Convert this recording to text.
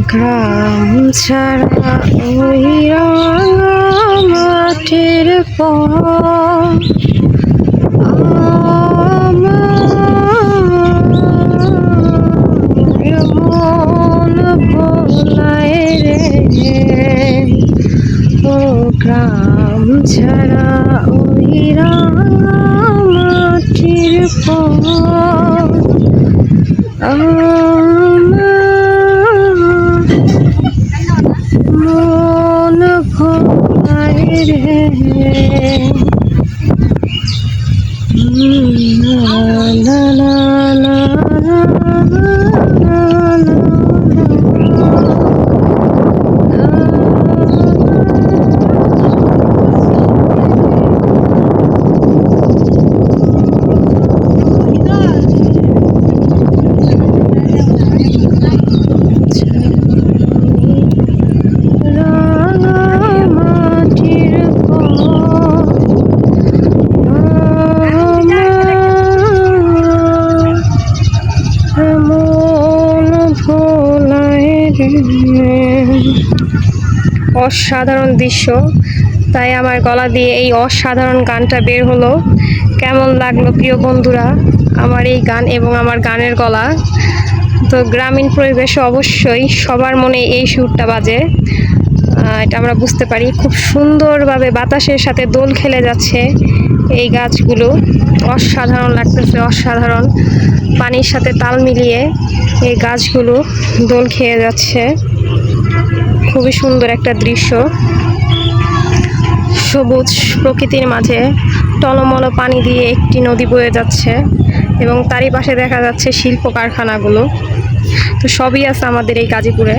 গ্রাম ছাড়া ওই রাঙা মাঠের পর আমার মন ভোলায় রে। ও গ্রাম ছাড়া ওই রাঙা মাঠের পর মন ভোলায় রে। না না না অসাধারণ দৃশ্য, তাই আমার গলা দিয়ে এই অসাধারণ গানটা বের হলো। কেমন লাগলো প্রিয় বন্ধুরা আমার এই গান এবং আমার গানের গলা? তো গ্রামীণ পরিবেশে অবশ্যই সবার মনে এই সুরটা বাজে, এটা আমরা বুঝতে পারি। খুব সুন্দরভাবে বাতাসের সাথে দোল খেলে যাচ্ছে এই গাছগুলো, অসাধারণ লাগতেছে, অসাধারণ। পানির সাথে তাল মিলিয়ে এই গাছগুলো দোল খেয়ে যাচ্ছে, খুবই সুন্দর একটা দৃশ্য। সবুজ প্রকৃতির মাঝে টলমল পানি দিয়ে একটি নদী বয়ে যাচ্ছে এবং তারই পাশে দেখা যাচ্ছে শিল্প কারখানাগুলো। তো সবই আছে আমাদের এই গাজীপুরে।